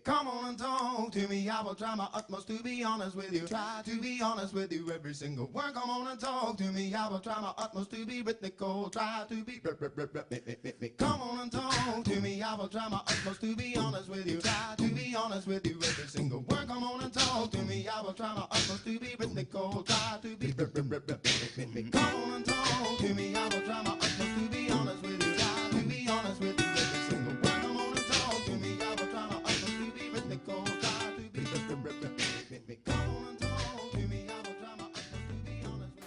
Come on and talk to me. I will try my utmost to be honest with you. Try to be honest with you every single word. Come on and talk to me. I will try my utmost to be rhythmical. Try to be. Come on and talk to me. I will try my utmost to be honest with you. Try to be honest with you every single word. Come on and talk to me. I will try my utmost to be rhythmical. Try to be. Come on and talk to me. I will try my utmost to be honest with you. Try to be honest with you every single word. Come on and talk to me. I will try my utmost to be rhythmical. Try to be. Come on and talk to me. I will try my utmost to be honest with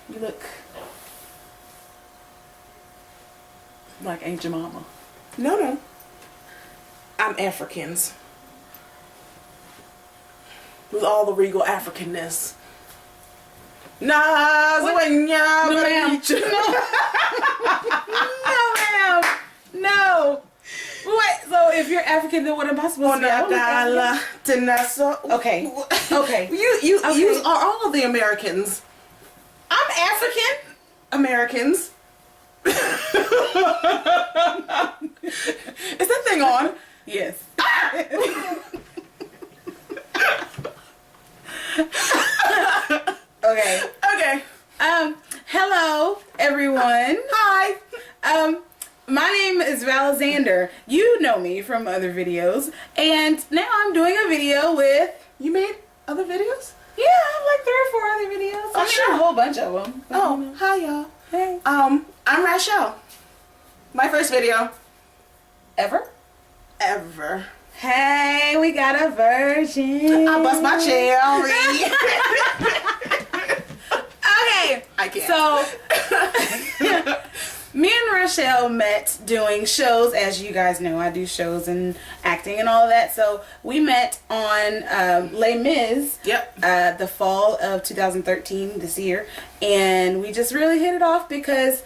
you. You look like Aunt Jemima. No. I'm Africans. With all the regal Africanness. No, ma'am. No. Wait, so if you're African, then what am I supposed to be? Okay. Okay. You are all of the Americans. I'm African Americans. Is that thing on? Yes. Okay. Okay. Hello everyone. Hi. My name is Valizander. You know me from other videos, and now I'm doing a video with. You made other videos? Yeah, I have like 3 or 4 other videos. Oh, sure. A whole bunch of them. Oh, hi y'all. Hey. I'm Rachel. My first video Ever? ever. Hey, we got a virgin. I bust my cherry. Okay. I can't. So, me and Rochelle met doing shows. As you guys know, I do shows and acting and all of that. So, we met on Les Mis. Yep. The fall of 2013, this year. And we just really hit it off because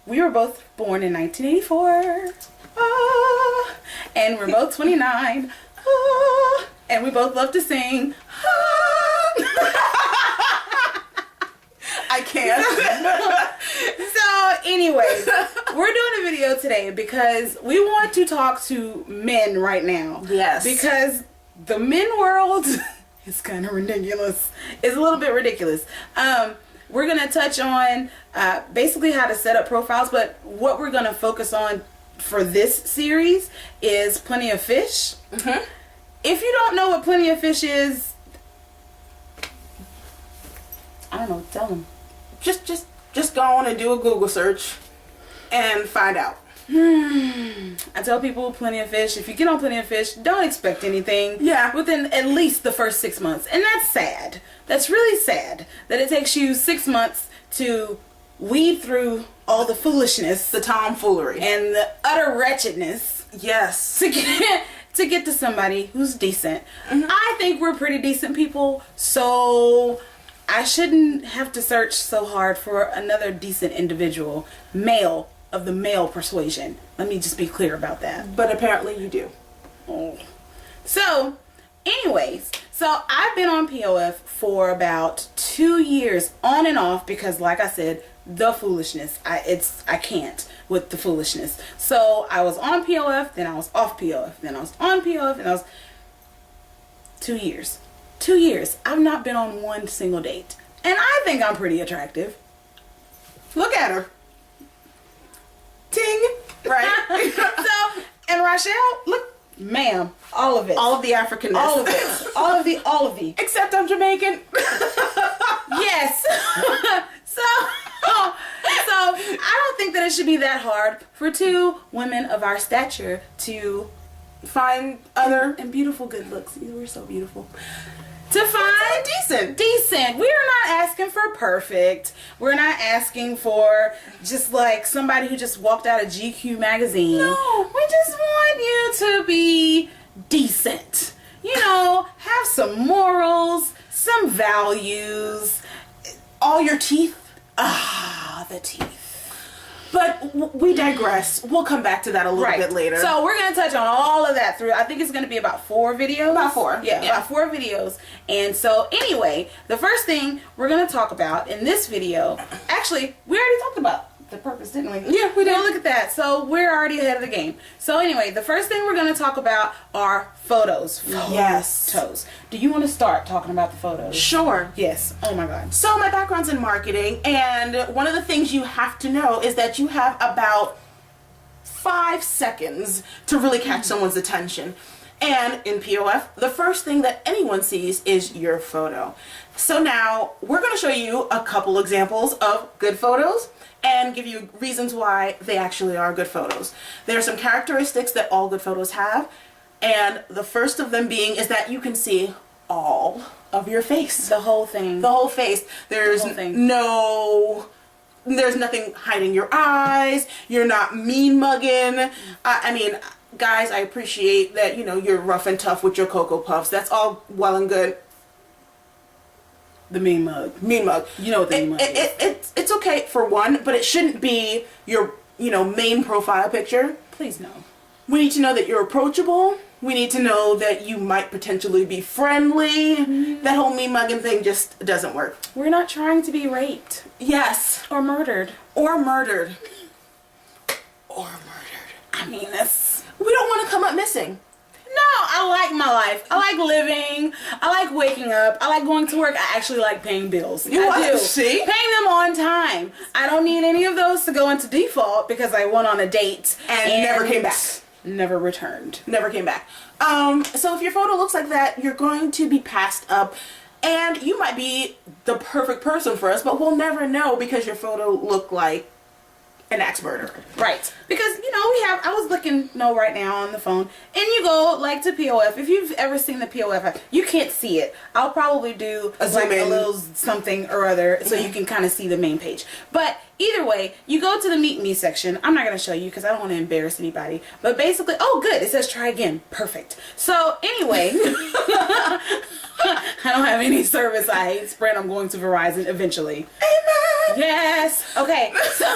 we were both born in 1984. Ah, and we're both 29. Ah, and we both love to sing. I can't. So anyways, we're doing a video today because we want to talk to men right now. Yes. Because the men world is kind of ridiculous. It's a little bit ridiculous. We're going to touch on basically how to set up profiles, but what we're going to focus on for this series is Plenty of Fish. Mm-hmm. If you don't know what Plenty of Fish is, I don't know, tell them. Just go on and do a Google search and find out. I tell people Plenty of Fish. If you get on Plenty of Fish, don't expect anything. Yeah. Within at least the first 6 months. And that's sad. That's really sad that it takes you 6 months to weed through all the foolishness, The tomfoolery. and the utter wretchedness Yes. to get to somebody who's decent. Mm-hmm. I think we're pretty decent people, so I shouldn't have to search so hard for another decent individual, male of the male persuasion. Let me just be clear about that. But apparently you do. Oh. So, anyways, so I've been on POF for about 2 years, on and off, because like I said, the foolishness. I can't with the foolishness. So I was on POF, then I was off POF, then I was on POF, and I was 2 years. 2 years. I've not been on one single date. And I think I'm pretty attractive. Look at her. Ting. Right. So, and Rachelle, look, ma'am, all of it. All of the Africanness. All of it. All of the. Except I'm Jamaican. Yes. So I don't think that it should be that hard for 2 women of our stature to Find other and beautiful good looks. We're so beautiful. To find decent. We're not asking for perfect. We're not asking for just like somebody who just walked out of GQ magazine. No. We just want you to be decent. You know, have some morals, some values. All your teeth. Ah, the teeth. But we digress. We'll come back to that a little bit later. So we're going to touch on all of that through, I think it's going to be about 4 videos. About 4. Yeah, about 4 videos. And so anyway, the first thing we're going to talk about in this video, actually, we already talked about the purpose, didn't we? Yeah, we did. Well, look at that. So we're already ahead of the game. So anyway, the first thing we're going to talk about are photos. Yes. Photos. Do you want to start talking about the photos? Sure. Yes. Oh my God. So my background's in marketing, and one of the things you have to know is that you have about 5 seconds to really catch someone's attention. And in POF, the first thing that anyone sees is your photo. So now we're going to show you a couple examples of good photos and give you reasons why they actually are good photos. There are some characteristics that all good photos have, and the first of them being is that you can see all of your face. The whole thing. The whole face. There's The whole thing. there's nothing hiding your eyes. You're not mean mugging. I mean, guys, I appreciate that, you know, you're rough and tough with your Cocoa Puffs. That's all well and good. The mean mug. Mean mug. You know what the mean mug is. It's okay for one, but it shouldn't be your, you know, main profile picture. Please no. We need to know that you're approachable. We need to know that you might potentially be friendly. That whole mean mugging thing just doesn't work. We're not trying to be raped. Yes. Or murdered. Or murdered. Or murdered. I mean, that's... We don't want to come up missing. No, I like my life. I like living. I like waking up. I like going to work. I actually like paying bills. I do. See? Paying them on time. I don't need any of those to go into default because I went on a date And never came back. Never returned. Never came back. So if your photo looks like that, you're going to be passed up. And you might be the perfect person for us, but we'll never know because your photo looked like an axe murderer. Right. Because, you know, I was looking, right now on the phone, and you go, like, to POF. If you've ever seen the POF app, you can't see it. I'll probably do, A zoom in. a little something or other so you can kind of see the main page. But either way, you go to the Meet Me section. I'm not going to show you because I don't want to embarrass anybody. But basically, oh, good. It says try again. Perfect. So, anyway... I don't have any service. I hate Sprint. I'm going to Verizon eventually. Amen. Yes. Okay. So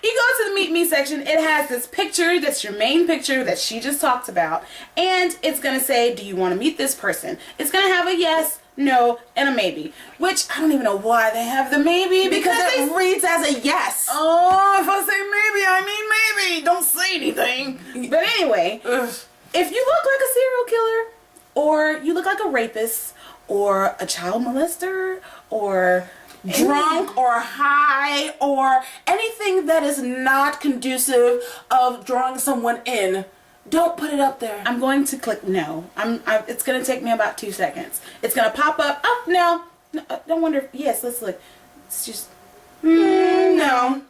you go to the Meet Me section. It has this picture that's your main picture that she just talked about. And it's going to say, do you want to meet this person? It's going to have a yes, no, and a maybe. Which I don't even know why they have the maybe. Because it reads as a yes. Oh, if I say maybe, I mean maybe. Don't say anything. But anyway, if you look like a serial killer, or you look like a rapist, or a child molester, or drunk or high, or anything that is not conducive of drawing someone in, don't put it up there. I'm going to click no. It's going to take me about 2 seconds. It's going to pop up. Oh, no. Don't wonder. Yes, let's look. It's just, no.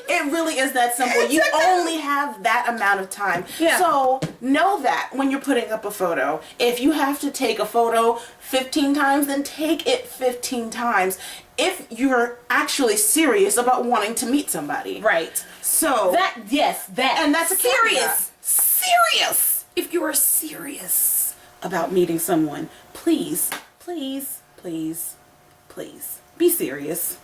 It really is that simple. You only have that amount of time. Yeah. So know that when you're putting up a photo, if you have to take a photo 15 times, then take it 15 times. If you're actually serious about wanting to meet somebody. right. So That, yes, that. and that's a serious. Serious. If you are serious about meeting someone, please, please, please, please be serious.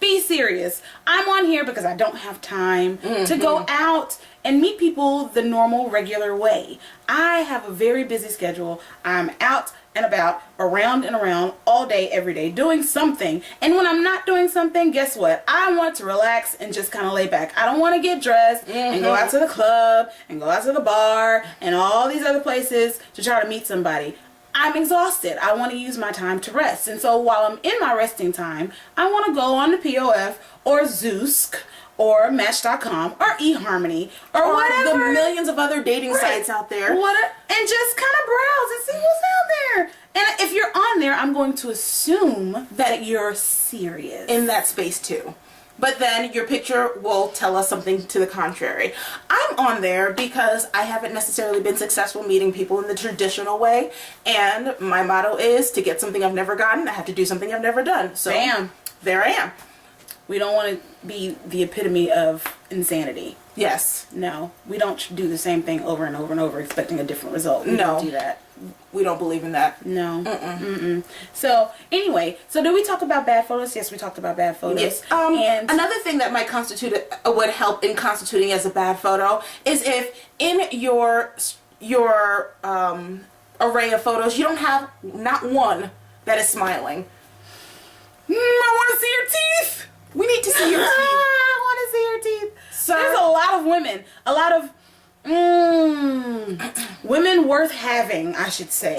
Be serious. I'm on here because I don't have time to go out and meet people the normal, regular way. I have a very busy schedule. I'm out and about, around and around, all day, every day, doing something. And when I'm not doing something, guess what? I want to relax and just kind of lay back. I don't want to get dressed and go out to the club and go out to the bar and all these other places to try to meet somebody. I'm exhausted. I want to use my time to rest. And so while I'm in my resting time, I want to go on to POF or Zoosk or Match.com or eHarmony or whatever. the millions of other dating sites out there. And just kind of browse and see who's out there. And if you're on there, I'm going to assume that you're serious. In that space too. But then your picture will tell us something to the contrary. I'm on there because I haven't necessarily been successful meeting people in the traditional way. And my motto is to get something I've never gotten, I have to do something I've never done. So Bam. there I am. We don't want to be the epitome of insanity. Yes. No, we don't do the same thing over and over and over expecting a different result. We No. don't do that. We don't believe in that. No. So anyway, so did we talk about bad photos? Yes, we talked about bad photos. Yes. And Another thing that might would help in constituting as a bad photo is if in your array of photos you don't have not one that is smiling. I want to see your teeth. We need to see your teeth. I want to see your teeth. Sir. There's a lot of women. A lot of women worth having, I should say.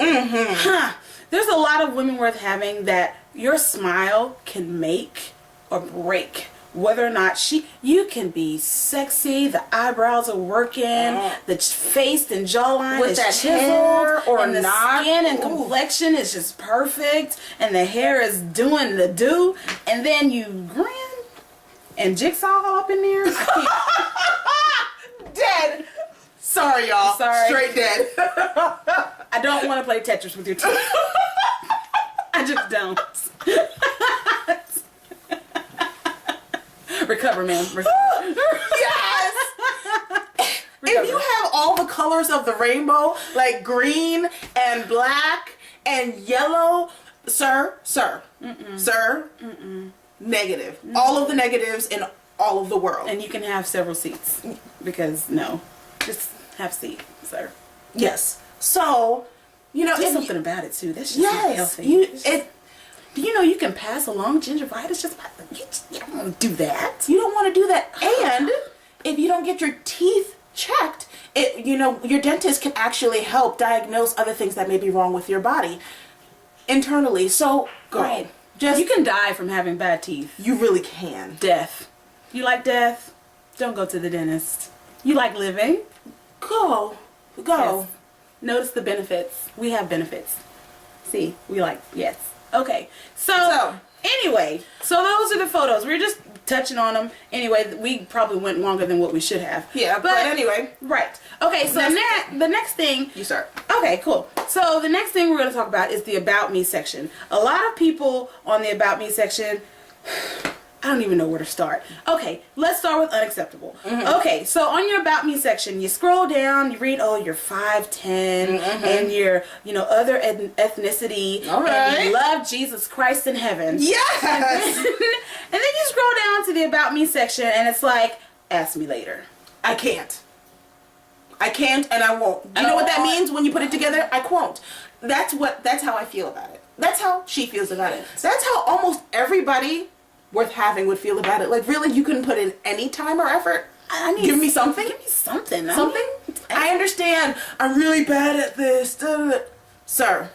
There's a lot of women worth having that your smile can make or break. Whether or not you can be sexy, the eyebrows are working, the face and jawline With is that chiseled, hair or and the not. skin and Ooh. complexion is just perfect, and the hair is doing the do, and then you grin and jigsaw all up in there. I can't. Dead. Sorry, y'all. Sorry. Straight dead. I don't want to play Tetris with your teeth. I just don't. Recover, man. Yes. If you have all the colors of the rainbow, like green and black and yellow, sir, negative. All of the negatives in all of the world. And you can have several seats. Because, no. Just have a seat, sir. Yes. So, There's if something about it, too. That's just not healthy. Do you know you can pass along gingivitis just by... You don't want to do that. You don't want to do that. And if you don't get your teeth checked, your dentist can actually help diagnose other things that may be wrong with your body internally. So, girl, Right. just... You can die from having bad teeth. You really can. Death. You like death? Don't go to the dentist. You like living? Go. Yes. Notice the benefits. We have benefits. See, we like, yes. Okay. So anyway, so those are the photos. We're just touching on them. Anyway, we probably went longer than what we should have. Yeah, but anyway. Right. Okay, so the next thing. You start. Okay, cool. So the next thing we're going to talk about is the About Me section. A lot of people on the About Me section... I don't even know where to start. Okay, let's start with unacceptable. Okay, so on your About Me section, you scroll down, you read, you're 5'10", and you're, other ethnicity, All right. and you love Jesus Christ in heaven. Yes! And then you scroll down to the About Me section, and it's like, ask me later. I can't, and I won't. Do you know what that means when you put it together? I won't. That's how I feel about it. That's how she feels about it. That's how almost everybody worth having would feel about it. Like, really, you couldn't put in any time or effort? Give me something? Give me something. Something? I understand. I'm really bad at this. Sir,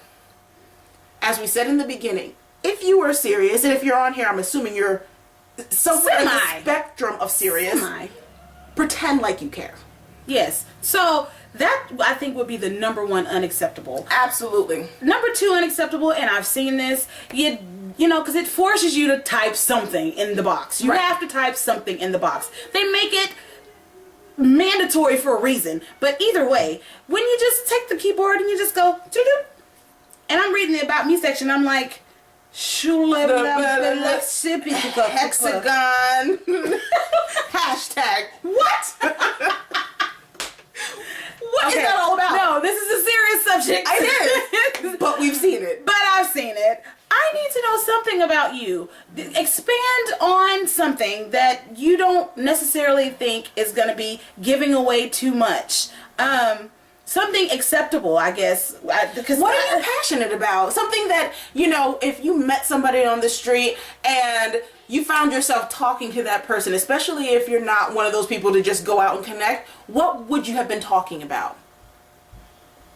as we said in the beginning, if you are serious, and if you're on here, I'm assuming you're somewhere in the spectrum of serious. Pretend like you care. Yes. So that, I think, would be the number one unacceptable. Absolutely. Number two unacceptable, and I've seen this, because it forces you to type something in the box. You have to type something in the box. They make it mandatory for a reason. But either way, when you just take the keyboard and you just go, and I'm reading the About Me section, I'm like, hexagon. Hashtag. What? What is that all about? No, this is a serious subject. It is. But we've seen it. But I've seen it. I need to know something about you. Expand on something that you don't necessarily think is going to be giving away too much. Something acceptable, I guess. Because what are you passionate about? Something that, if you met somebody on the street and you found yourself talking to that person, especially if you're not one of those people to just go out and connect, what would you have been talking about?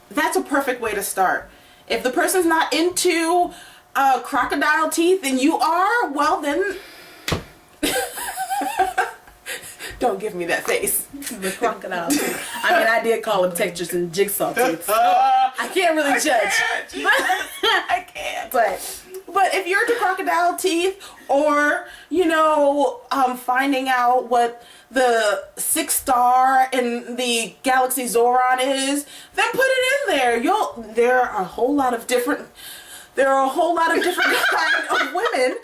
That's a perfect way to start. If the person's not into crocodile teeth and you are, well then... Don't give me that face. The crocodile teeth. I did call them textures and jigsaw teeth. So I can't really judge. I can't. But if you're into crocodile teeth, or finding out what the 6th star in the galaxy Zoran is, then put it in there. There are a whole lot of different kind of women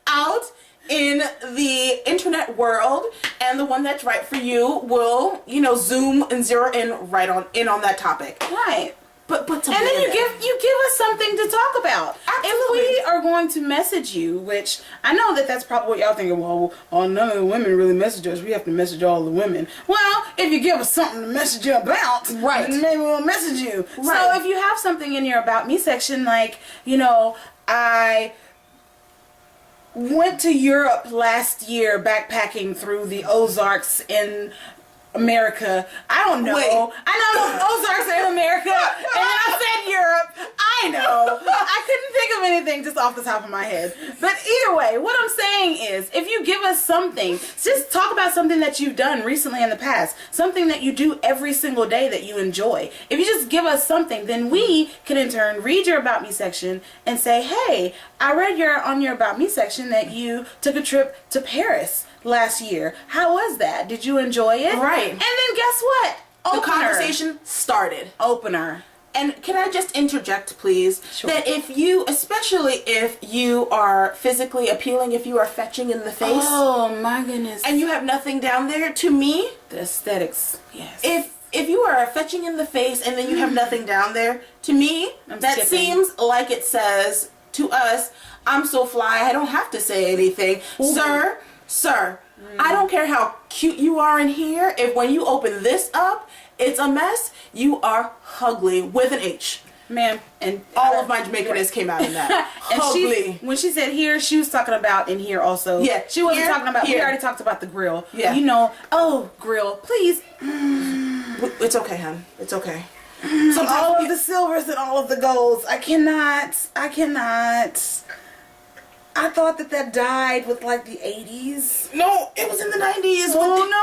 out in the internet world, and the one that's right for you will, zoom and zero in on that topic. Right. But and then you give us something to talk about. Absolutely. If we are going to message you, which I know that's probably what y'all thinking, well, none of the women really message us. We have to message all the women. Well, if you give us something to message you about, right, then maybe we'll message you. Right. So if you have something in your About Me section, like, went to Europe last year backpacking through the Ozarks in America. I don't know. Wait. I know Ozarks are in America, and then I said Europe. I know. I couldn't think of anything just off the top of my head. But either way, what I'm saying is, if you give us something, just talk about something that you've done recently in the past, something that you do every single day that you enjoy. If you just give us something, then we can in turn read your About Me section and say, hey, I read on your About Me section that you took a trip to Paris last year. How was that? Did you enjoy it? Right. And then guess what? The conversation started. Opener. And can I just interject, please? Sure. That if you, especially if you are physically appealing, if you are fetching in the face, Oh my goodness. and you have nothing down there, to me, the aesthetics. Yes. if you are fetching in the face and then you have nothing down there, to me, I'm that skipping. seems like it says to us, I'm so fly, I don't have to say anything. Sir, I don't care how cute you are in here. If when you open this up, it's a mess, you are ugly with an H. Ma'am, and All of my Jamaicanness came out in that. and Ugly. when she said here, she was talking about in here also. Yeah, She wasn't here, talking about, we here. already talked about the grill. Yeah. You know, oh, grill, please. It's okay, hon. It's okay. All of the silvers and all of the golds. I cannot. I thought that died with like the 80s. No, it was in the 90s. Oh, no.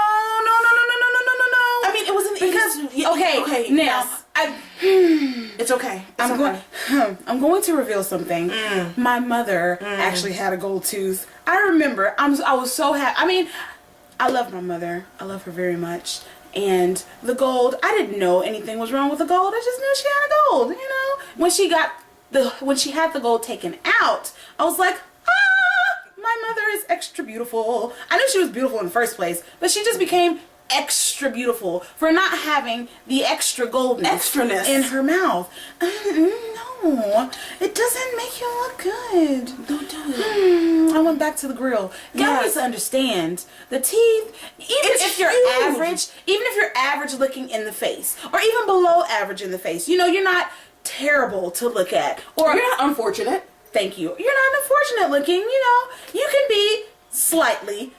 I mean, it was in the 80s. Yeah, Okay, now, it's okay. It's okay. I'm going to reveal something. My mother actually had a gold tooth. I remember. I was so happy. I mean, I love my mother. I love her very much. And the gold, I didn't know anything was wrong with the gold. I just knew she had a gold. You know, when she had the gold taken out, I was like, my mother is extra beautiful. I knew she was beautiful in the first place, but she just became extra beautiful for not having the extra Extraness in her mouth. No, it doesn't make you look good. Don't do it. I went back to the grill. Guys Yes. need to understand the teeth. It's If you're huge. average, even if you're average looking in the face, or even below average in the face, you know, you're not terrible to look at, or You're not unfortunate. thank you. You're not unfortunate looking. You know, you can be slightly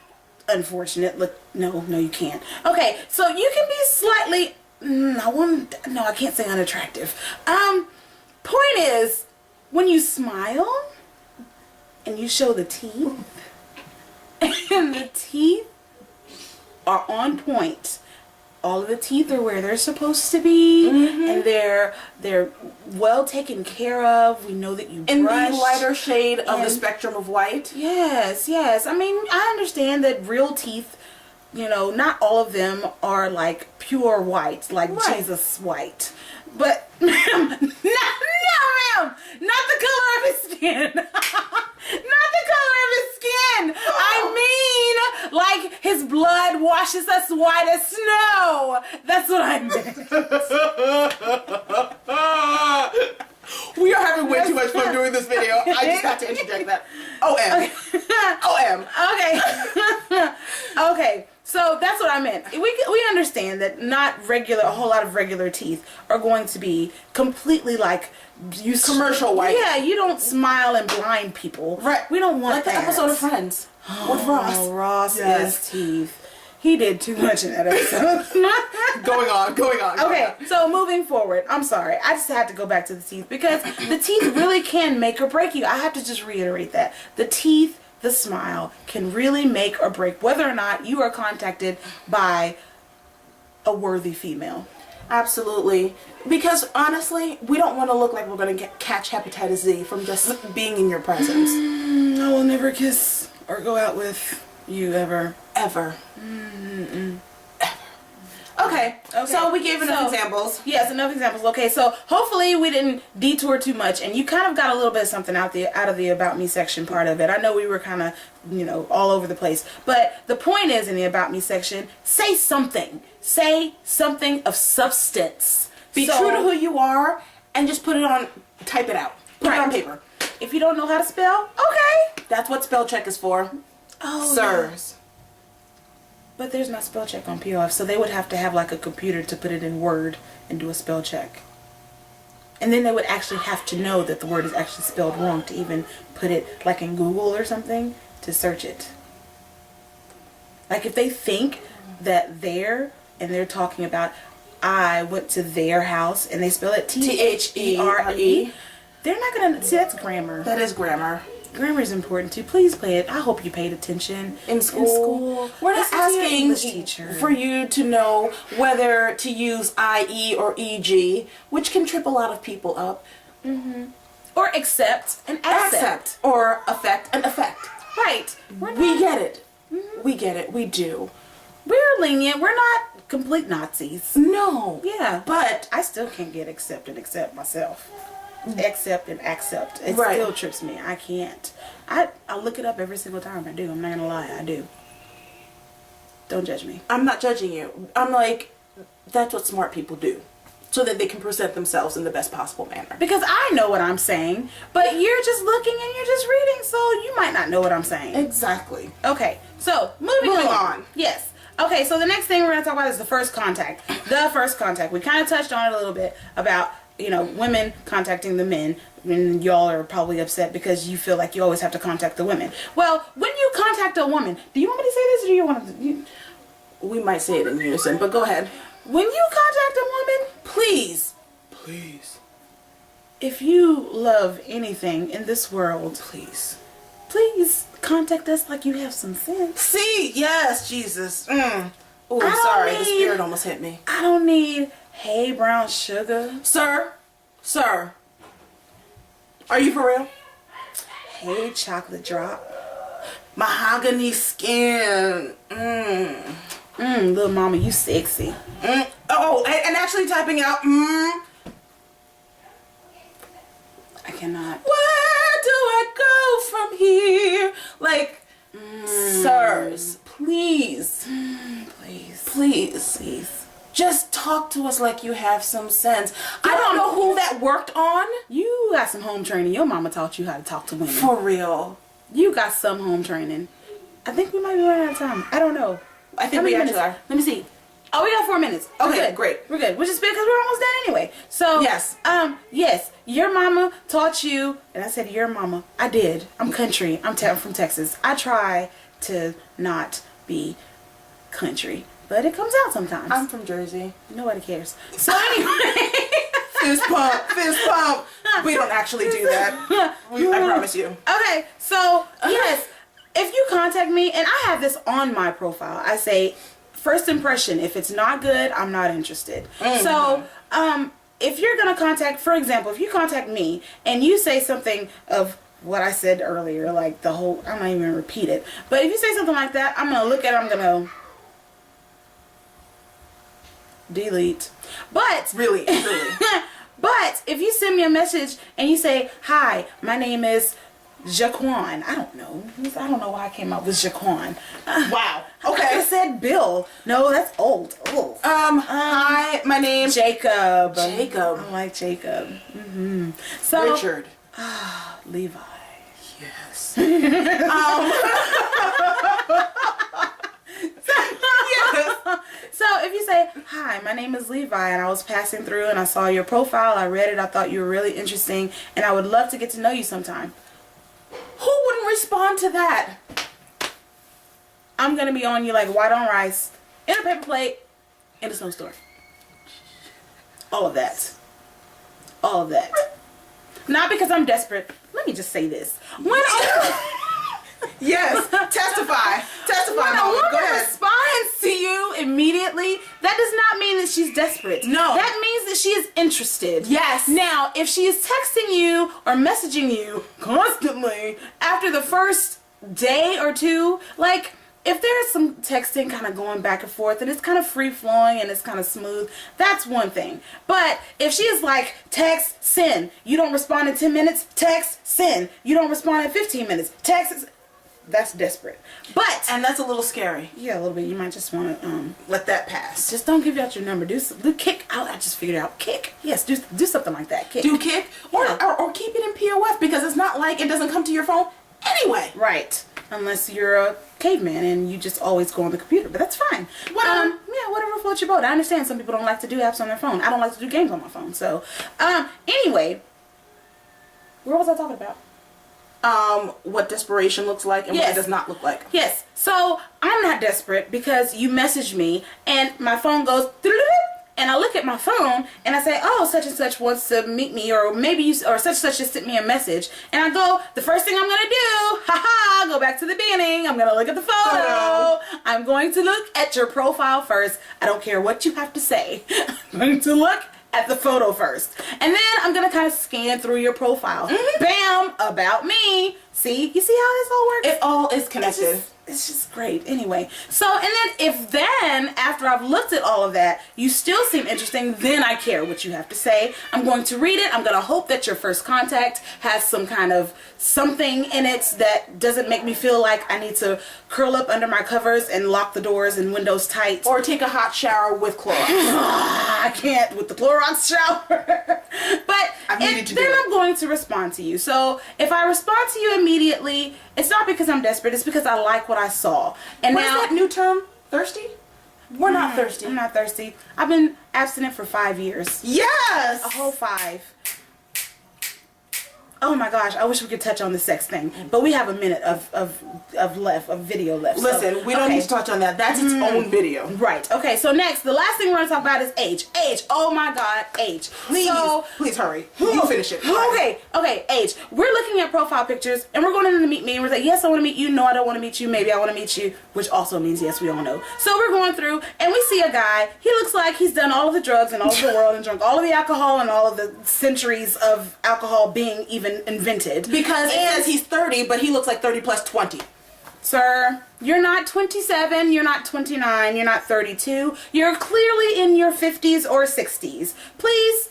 unfortunate. Look, no, you can't. Okay, so you can be slightly. I can't say unattractive. Point is, when you smile and you show the teeth, and the teeth are on point. All of the teeth are where they're supposed to be, and they're well taken care of. We know that you In brush. the lighter shade of the And- spectrum of white. Yes. I mean, I understand that real teeth, you know, not all of them are like pure white, like Right. Jesus white. But ma'am, no, ma'am, not the color of his skin. Not the color of his skin. I mean, like his blood washes us white as snow. That's what I meant. We are having way too much fun doing this video. I just have to interject that. Okay. Okay. So that's what I meant. We understand that a whole lot of regular teeth are going to be completely like Commercial white. Yeah, you don't smile and blind people. Right. We don't want Like that. the episode of Friends with Ross. Oh, Ross Yes. is teeth. He did too much in that episode. Going on. Okay, so moving forward, I'm sorry. I just had to go back to the teeth because the teeth really can make or break you. I have to just reiterate that. The teeth, the smile can really make or break whether or not you are contacted by a worthy female. Absolutely. Because honestly, we don't want to look like we're going to catch hepatitis Z from just being in your presence. I will never kiss or go out with you ever. Ever. Okay, so we gave enough examples. Yes, enough examples. Okay, so hopefully we didn't detour too much, and you kind of got a little bit of something out of the About Me section part of it. I know we were kind of, all over the place, but the point is in the About Me section, say something. Say something of substance. Be true to who you are, and just type it out. Put it on paper. If you don't know how to spell, okay. That's what spell check is for. Oh, Sirs. But there's no spell check on POF, so they would have to have like a computer to put it in Word and do a spell check. And then they would actually have to know that the word is actually spelled wrong to even put it like in Google or something to search it. Like if they think that they're talking about I went to their house and they spell it T-H-E-R-E, they're not gonna see. That's grammar. That is grammar. Grammar is important too. Please play it. I hope you paid attention In school. We're not asking teacher for you to know whether to use IE or EG, which can trip a lot of people up. or accept and accept. Or affect and affect. Right. We get it. We get it. We do. We're lenient. We're not complete Nazis. No. Yeah, But I still can't get accept and accept myself. Accept and accept. It Right. still trips me. I can't. I look it up every single time. I do. I'm not gonna lie. I do. Don't judge me. I'm not judging you. I'm like, that's what smart people do. So that they can present themselves in the best possible manner. Because I know what I'm saying, but you're just looking and you're just reading, so you might not know what I'm saying. Exactly. Okay, so moving on. Yes. Okay, so the next thing we're going to talk about is the first contact. The first contact. We kind of touched on it a little bit about, women contacting the men. And y'all are probably upset because you feel like you always have to contact the women. Well, when you contact a woman, do you want me to say this or do you want to... We might say it in unison, but go ahead. When you contact a woman, Please. if you love anything in this world, Please. please contact us like you have some sense. See, yes, Jesus. Oh, I I'm don't sorry. The need- spirit almost hit me. I don't need, hey, brown sugar. Sir. Are you for real? Hey, chocolate drop. Mahogany skin. Little mama, you sexy. Oh, and actually typing out, I cannot. Where do I go from here? Like, sirs, please. Please. Please. Just talk to us like you have some sense. I don't know who that worked on. You got some home training. Your mama taught you how to talk to women. For real. You got some home training. I think we might be running out of time. I don't know. I think How many we actually minutes? are. Let me see. Oh, we got 4 minutes. We're Okay, good. great. We're good. Which is because we're almost done anyway. So Yes. Yes, your mama taught you, and I said your mama. I did. I'm country. I'm from Texas. I try to not be country, but it comes out sometimes. I'm from Jersey. Nobody cares. So anyway. Fist pump. We don't actually do that. I promise you. Okay, so yes, if you contact me, and I have this on my profile, I say, first impression, if it's not good, I'm not interested. So, if you're gonna contact, for example, if you contact me and you say something of what I said earlier, like I'm not even gonna repeat it, but if you say something like that, I'm gonna look at it, I'm gonna delete. But Really. but if you send me a message and you say, hi, my name is Jaquan. I don't know why I came up with Jaquan. Wow. I Okay. said Bill. No, that's old. Oh. Hi, my name Jacob. Jacob. I like Jacob. So Richard. Levi. Yes. So if you say, hi, my name is Levi, and I was passing through and I saw your profile, I read it, I thought you were really interesting, and I would love to get to know you sometime. Who wouldn't respond to that? I'm gonna be on you like white on rice, in a paper plate, in a snowstorm. All of that. All of that. Not because I'm desperate. Let me just say this. Yes. Testify. When a Mom. woman Go ahead. responds to you immediately, that does not mean that she's desperate. No. That means that she is interested. Yes. Now, if she is texting you or messaging you constantly after the first day or two, like, if there's some texting kind of going back and forth and it's kind of free flowing and it's kind of smooth, that's one thing. But if she is like, text, send, you don't respond in 10 minutes, text, send, you don't respond in 15 minutes, text, that's desperate. But And that's a little scary. yeah, a little bit. You might just want to Let that pass. just don't give out your number. Do kick. I just figured it out. Kick. Yes, do something like that. Kick. Do kick Yeah. or keep it in POF because it's not like it doesn't come to your phone anyway. Right. Unless you're a caveman and you just always go on the computer, but that's fine. Whatever. Yeah, whatever floats your boat. I understand some people don't like to do apps on their phone. I don't like to do games on my phone. So, anyway, what was I talking about? what desperation looks like and what it does not look like. Yes. So I'm not desperate because you messaged me and my phone goes and I look at my phone and I say, oh, such and such wants to meet me, or maybe you, or such and such just sent me a message, and I go, the first thing I'm gonna do, go back to the beginning, I'm gonna look at the photo. I'm going to look at your profile first. I don't care what you have to say. I'm going to look at the photo first, and then I'm gonna kind of scan through your profile. Bam, about me. See, you see how this all works? It all is connected. It's just great. Anyway, so, and then if then, after I've looked at all of that, you still seem interesting, then I care what you have to say. I'm going to read it. I'm going to hope that your first contact has some kind of something in it that doesn't make me feel like I need to curl up under my covers and lock the doors and windows tight. Or take a hot shower with Clorox. I can't with the Clorox shower. But then I'm going to respond to you. So if I respond to you immediately, it's not because I'm desperate. It's because I like what I saw. And what now, is that new term? Thirsty? We're not thirsty. I'm not thirsty. I've been abstinent for 5 years. Yes! A whole 5. Oh my gosh, I wish we could touch on the sex thing, but we have a minute of video left. Listen, so, we don't need to touch on that. That's its own video. Right. Okay. So next, the last thing we're gonna talk about is age. Age. Oh my God, age. Please hurry. You finish it. Okay. Age. We're looking at profile pictures, and we're going in to meet me, and we're like, yes, I want to meet you. No, I don't want to meet you. Maybe I want to meet you, which also means yes, we all know. So we're going through, and we see a guy. He looks like he's done all of the drugs and all of the world and drunk all of the alcohol and all of the centuries of alcohol being even invented. Because it says he's 30, but he looks like 30 plus 20. Sir, you're not 27, you're not 29, you're not 32. You're clearly in your 50s or 60s. Please,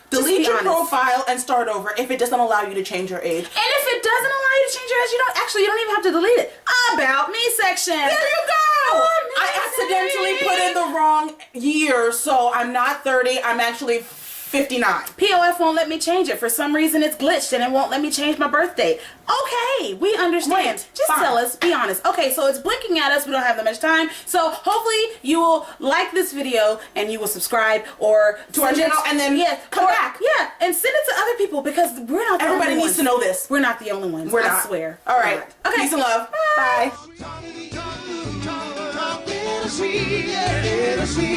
delete your profile and start over if it doesn't allow you to change your age. And if it doesn't allow you to change your age, you don't even have to delete it. About me section. There you go. I accidentally put in the wrong year, so I'm not 30, I'm actually 59. POF won't let me change it. For some reason it's glitched and it won't let me change my birth date. Okay, we understand. Right, just fine. tell us, be honest. Okay, so it's blinking at us. We don't have that much time. So hopefully you will like this video and you will subscribe or to our channel and then come back. Yeah, and send it to other people because we're not the Everybody only needs ones. to know this. We're not the only ones. We're I not. swear. All right. Okay. Peace and love. Bye. Bye.